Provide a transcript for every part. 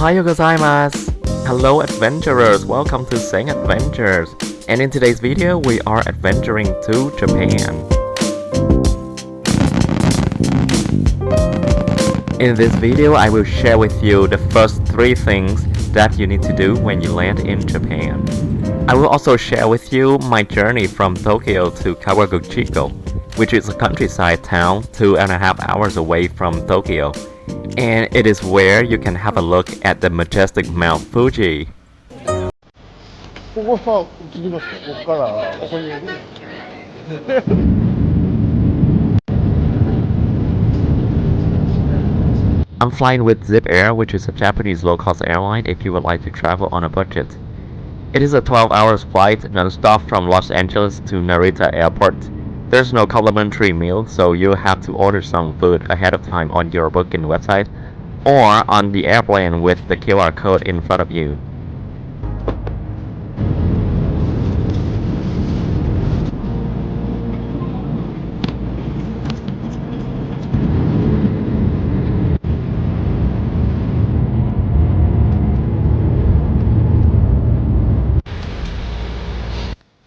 Ohayo gozaimasu! Hello adventurers, welcome to Sing Adventures. And in today's video, we are adventuring to Japan. In this video, I will share with you the first 3 things that you need to do when you land in Japan. I will also share with you my journey from Tokyo to Kawaguchiko, which is a countryside town 2.5 hours away from Tokyo. And it is where you can have a look at the majestic Mount Fuji. I'm flying with Zip Air, which is a Japanese low-cost airline if you would like to travel on a budget. It is a 12-hour flight non-stop from Los Angeles to Narita Airport. There's no complimentary meal, so you'll have to order some food ahead of time on your booking website or on the airplane with the QR code in front of you.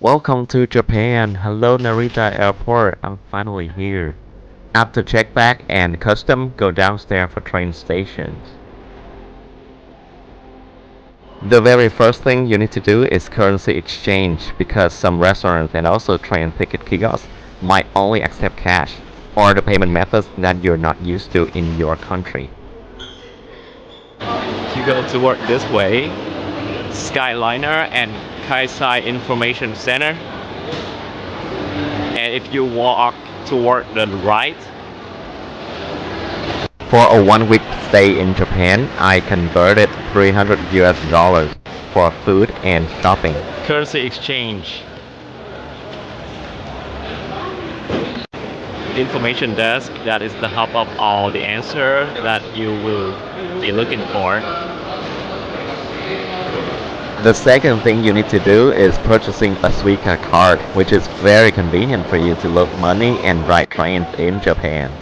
Welcome to Japan. Hello Narita Airport. I'm finally here. After checkback and custom, go downstairs for train stations. The very first thing you need to do is currency exchange because some restaurants and also train ticket kiosks might only accept cash or the payment methods that you're not used to in your country. You go toward this way, Skyliner and Kaisai Information Center. And if you walk toward the right, for a 1-week stay in Japan, I converted $300 for food and shopping. Currency exchange. Information desk, that is the hub of all the answer that you will be looking for. The second thing you need to do is purchasing a Suica card, which is very convenient for you to load money and ride trains in Japan.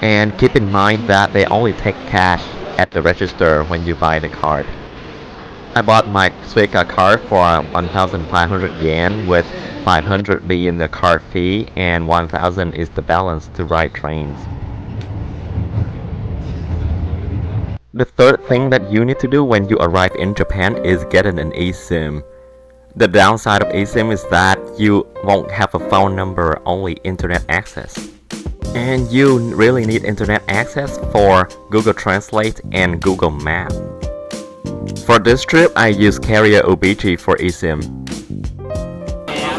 And keep in mind that they only take cash at the register when you buy the card. I bought my Suica card for 1,500 yen with 500 being the card fee and 1,000 is the balance to ride trains. The third thing that you need to do when you arrive in Japan is getting an eSIM. The downside of eSIM is that you won't have a phone number, only internet access. And you really need internet access for Google Translate and Google Maps. For this trip, I used carrier Ubiji for eSIM.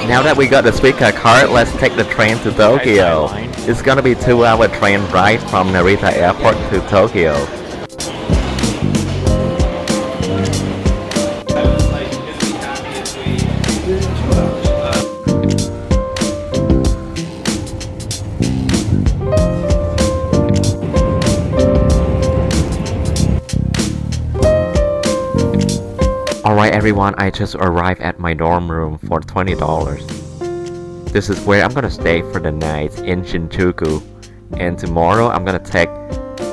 Now that we got the Suica card, let's take the train to Tokyo. It's gonna be 2-hour train ride from Narita Airport to Tokyo. Alright everyone, I just arrived at my dorm room for $20. This is where I'm gonna stay for the night in Shinjuku. And tomorrow I'm gonna take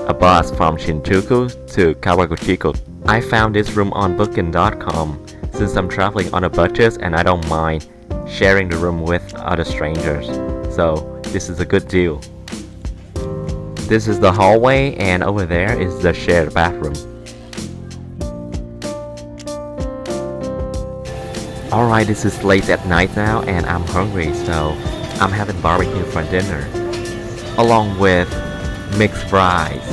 a bus from Shinjuku to Kawaguchiko. I found this room on booking.com since I'm traveling on a budget and I don't mind sharing the room with other strangers. So this is a good deal. This is the hallway and over there is the shared bathroom. Alright, this is late at night now and I'm hungry, so I'm having barbecue for dinner along with mixed fries.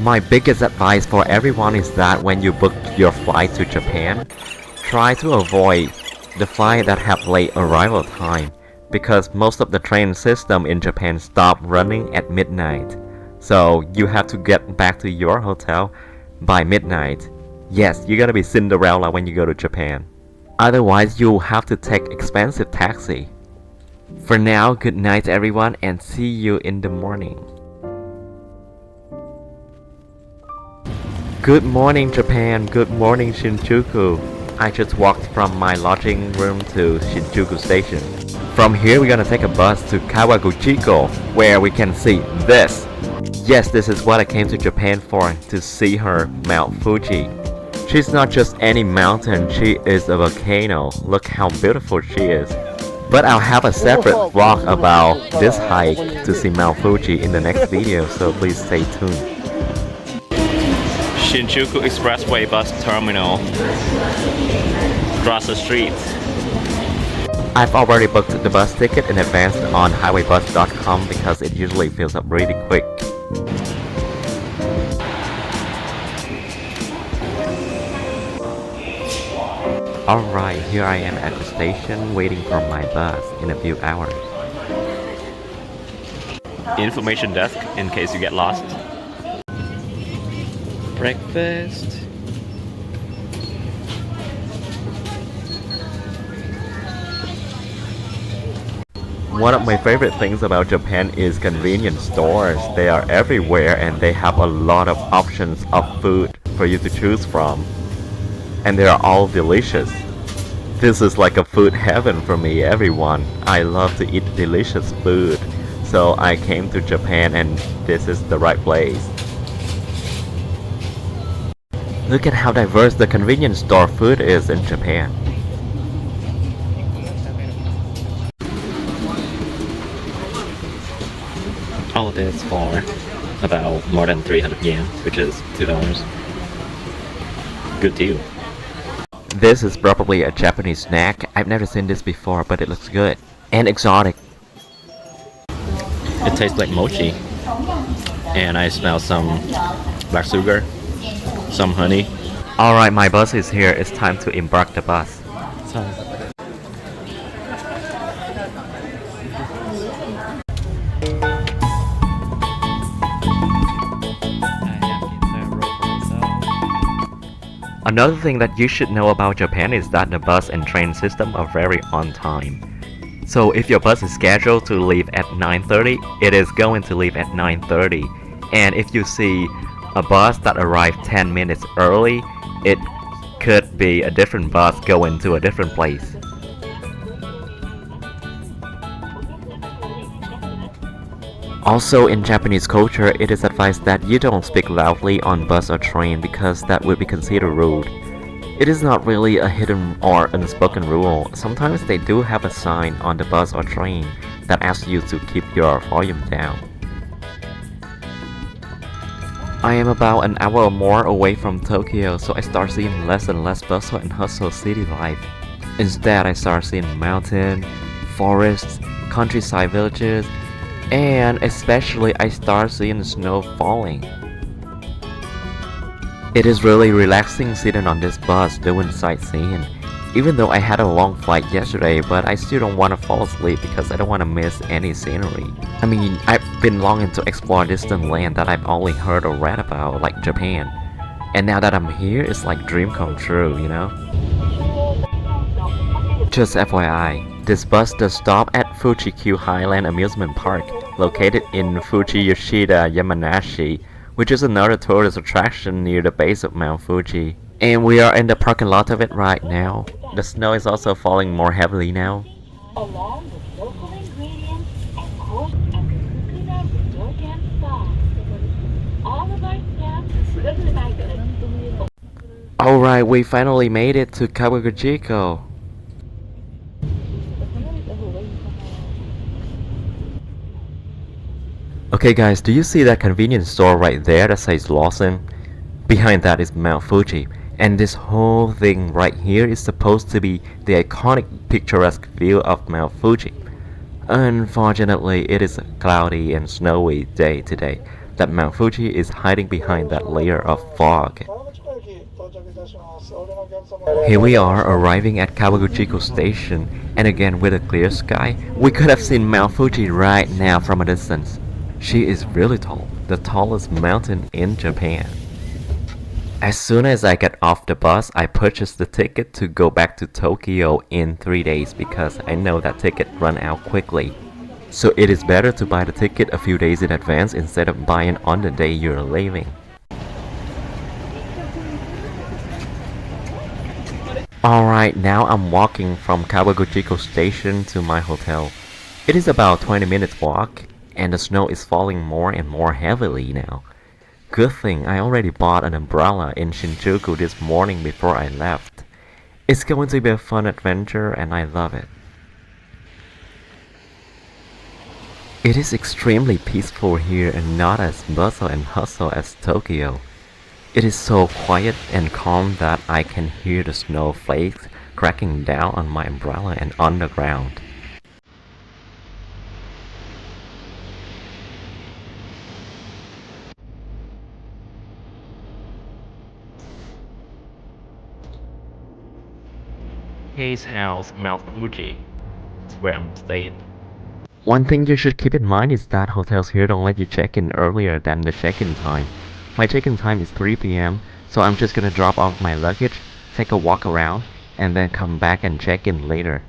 My biggest advice for everyone is that when you book your flight to Japan, try to avoid the flight that have late arrival time because most of the train system in Japan stop running at midnight. So you have to get back to your hotel by midnight. Yes, you're gonna be Cinderella when you go to Japan. Otherwise, you'll have to take expensive taxi. For now, good night everyone and see you in the morning. Good morning Japan, good morning Shinjuku. I just walked from my lodging room to Shinjuku station. From here we're gonna take a bus to Kawaguchiko, where we can see this. Yes, this is what I came to Japan for, to see her Mount Fuji. She's not just any mountain, she is a volcano. Look how beautiful she is. But I'll have a separate vlog about this hike to see Mount Fuji in the next video, so please stay tuned. Shinjuku Expressway Bus Terminal. Across the street. I've already booked the bus ticket in advance on highwaybus.com because it usually fills up really quick. Alright, here I am at the station waiting for my bus in a few hours. Information desk in case you get lost. Breakfast. One of my favorite things about Japan is convenience stores. They are everywhere and they have a lot of options of food for you to choose from. And they are all delicious. This is like a food heaven for me, everyone. I love to eat delicious food. So I came to Japan and this is the right place. Look at how diverse the convenience store food is in Japan. All of this for about more than 300 yen, which is $2. Good deal. This is probably a Japanese snack. I've never seen this before, but it looks good and exotic. It tastes like mochi, and I smell some black sugar, some honey. Alright, my bus is here. It's time to embark the bus. Another thing that you should know about Japan is that the bus and train system are very on time. So if your bus is scheduled to leave at 9:30, it is going to leave at 9:30. And if you see a bus that arrived 10 minutes early, it could be a different bus going to a different place. Also, in Japanese culture, it is advised that you don't speak loudly on bus or train because that would be considered rude. It is not really a hidden or unspoken rule. Sometimes they do have a sign on the bus or train that asks you to keep your volume down. I am about an hour or more away from Tokyo, so I start seeing less and less bustle and hustle city life. Instead, I start seeing mountains, forests, countryside villages, and especially I start seeing snow falling. It is really relaxing sitting on this bus doing sightseeing. Even though I had a long flight yesterday, but I still don't want to fall asleep because I don't want to miss any scenery. I mean, I've been longing to explore distant land that I've only heard or read about, like Japan. And now that I'm here, it's like dream come true, you know? Just FYI, this bus does stop at Fuji-Q Highland Amusement Park, located in Fuji Yoshida, Yamanashi, which is another tourist attraction near the base of Mount Fuji. And we are in the parking lot of it right now. The snow is also falling more heavily now. Along with local ingredients and cooked and coconut yogurt sauce. All of our staff. Alright, we finally made it to Kawaguchiko. Okay guys, do you see that convenience store right there that says Lawson? Behind that is Mount Fuji, and this whole thing right here is supposed to be the iconic picturesque view of Mount Fuji. Unfortunately, it is a cloudy and snowy day today that Mount Fuji is hiding behind that layer of fog. Here we are arriving at Kawaguchiko station, and again with a clear sky, we could have seen Mount Fuji right now from a distance. She is really tall, the tallest mountain in Japan. As soon as I get off the bus, I purchased the ticket to go back to Tokyo in 3 days because I know that ticket run out quickly. So it is better to buy the ticket a few days in advance instead of buying on the day you're leaving. Alright, now I'm walking from Kawaguchiko station to my hotel. It is about 20 minutes walk, and the snow is falling more and more heavily now. Good thing I already bought an umbrella in Shinjuku this morning before I left. It's going to be a fun adventure and I love it. It is extremely peaceful here and not as bustle and hustle as Tokyo. It is so quiet and calm that I can hear the snowflakes cracking down on my umbrella and on the ground. His house, Mount Fuji, is where I'm staying. One thing you should keep in mind is that hotels here don't let you check in earlier than the check-in time. My check-in time is 3 p.m., so I'm just gonna drop off my luggage, take a walk around, and then come back and check in later.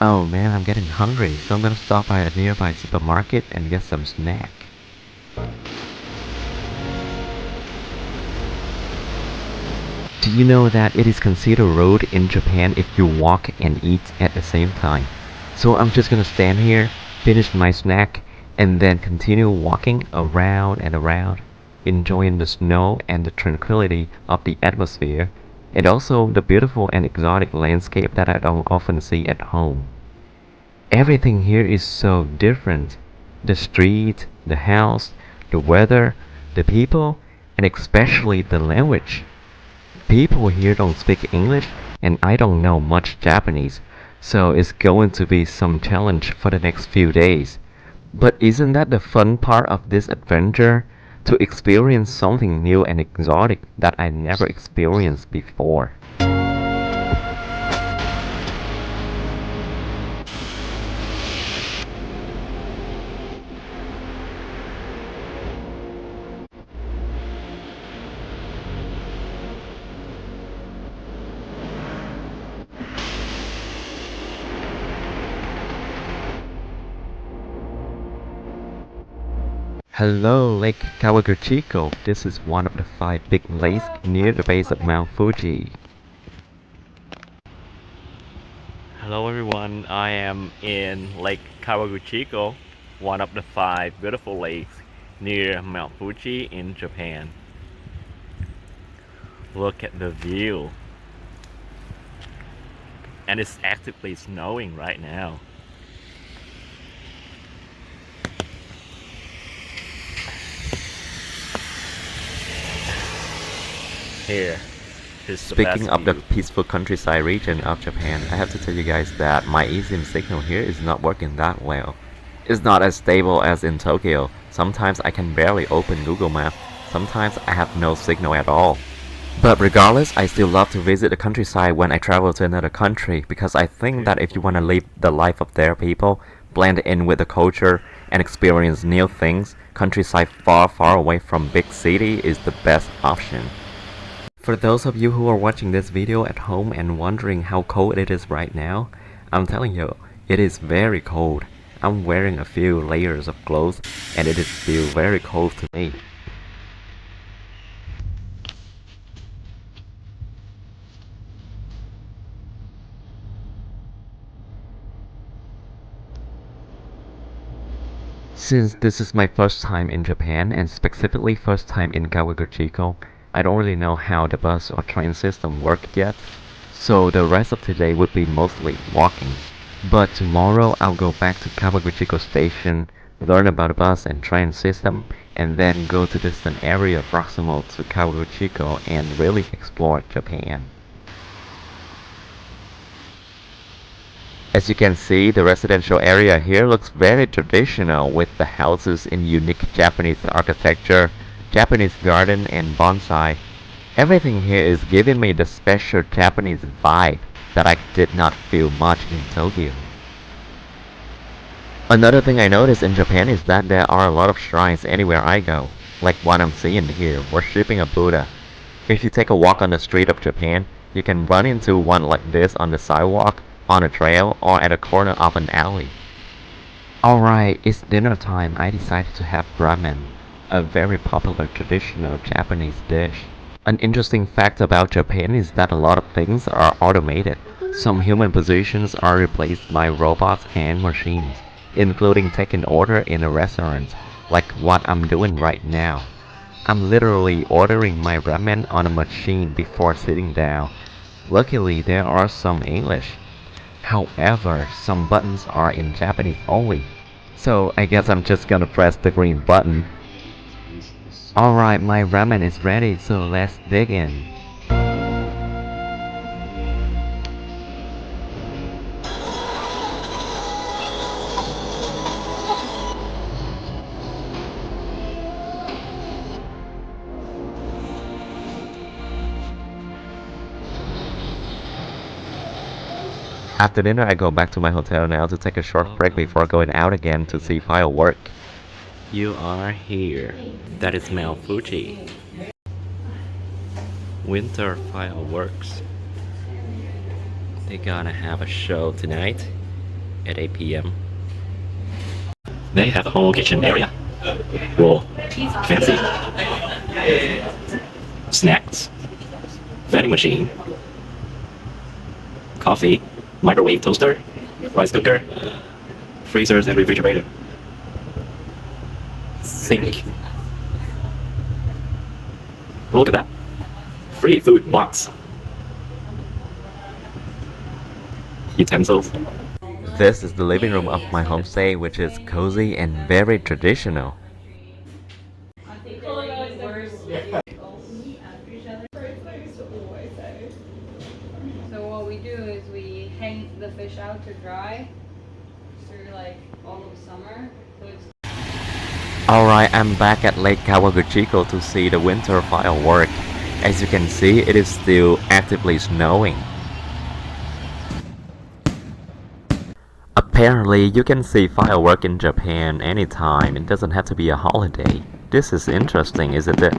Oh man, I'm getting hungry, so I'm gonna stop by a nearby supermarket and get some snack. Do you know that it is considered rude in Japan if you walk and eat at the same time? So I'm just gonna stand here, finish my snack, and then continue walking around and around, enjoying the snow and the tranquility of the atmosphere, and also the beautiful and exotic landscape that I don't often see at home. Everything here is so different. The street, the house, the weather, the people, and especially the language. People here don't speak English, and I don't know much Japanese, so it's going to be some challenge for the next few days. But isn't that the fun part of this adventure? To experience something new and exotic that I never experienced before. Hello, Lake Kawaguchiko. This is one of the 5 big lakes near the base of Mount Fuji. Hello everyone, I am in Lake Kawaguchiko, one of the 5 beautiful lakes near Mount Fuji in Japan. Look at the view. And it's actively snowing right now. Here. Speaking of the peaceful countryside region of Japan, I have to tell you guys that my eSIM signal here is not working that well. It's not as stable as in Tokyo. Sometimes I can barely open Google Maps. Sometimes I have no signal at all. But regardless, I still love to visit the countryside when I travel to another country because I think that if you want to live the life of their people, blend in with the culture, and experience new things, countryside far away from big city is the best option. For those of you who are watching this video at home and wondering how cold it is right now, I'm telling you, it is very cold. I'm wearing a few layers of clothes and it is still very cold to me. Since this is my first time in Japan and specifically first time in Kawaguchiko, I don't really know how the bus or train system work yet, so the rest of today would be mostly walking. But tomorrow I'll go back to Kawaguchiko station, learn about the bus and train system, and then go to distant area proximal to Kawaguchiko and really explore Japan. As you can see, the residential area here looks very traditional with the houses in unique Japanese architecture, Japanese garden and bonsai. Everything here is giving me the special Japanese vibe that I did not feel much in Tokyo. Another thing I noticed in Japan is that there are a lot of shrines anywhere I go, like what I'm seeing here, worshipping a Buddha. If you take a walk on the street of Japan, You can run into one like this on the sidewalk, on a trail, or at a corner of an alley. Alright, it's dinner time. I decided to have ramen, a very popular traditional Japanese dish. An interesting fact about Japan is that a lot of things are automated. Some human positions are replaced by robots and machines, including taking order in a restaurant, like what I'm doing right now. I'm literally ordering my ramen on a machine before sitting down. Luckily, there are some English. However, some buttons are in Japanese only. So I guess I'm just gonna press the green button. Alright, my ramen is ready, so let's dig in. After dinner, I go back to my hotel now to take a short break before going out again to see firework. You are here. That is Mount Fuji. Winter fireworks. They're gonna have a show tonight at 8 p.m. They have a whole kitchen area. Whoa, fancy. Snacks, vending machine, coffee, microwave toaster, rice cooker, freezers and refrigerator, sink. Look at that. Free food box. Utensils. This is the living room of my homestay, which is cozy and very traditional. So what we do is we hang the fish out to dry through like all of summer. So it's Alright, I'm back at Lake Kawaguchiko to see the winter firework. As you can see, it is still actively snowing. Apparently, you can see firework in Japan anytime. It doesn't have to be a holiday. This is interesting, isn't it?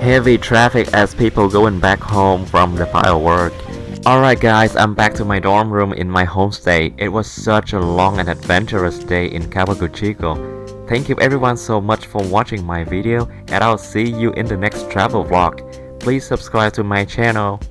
Heavy traffic as people going back home from the firework. Alright guys, I'm back to my dorm room in my homestay. It was such a long and adventurous day in Kawaguchiko. Thank you everyone so much for watching my video, and I'll see you in the next travel vlog. Please subscribe to my channel.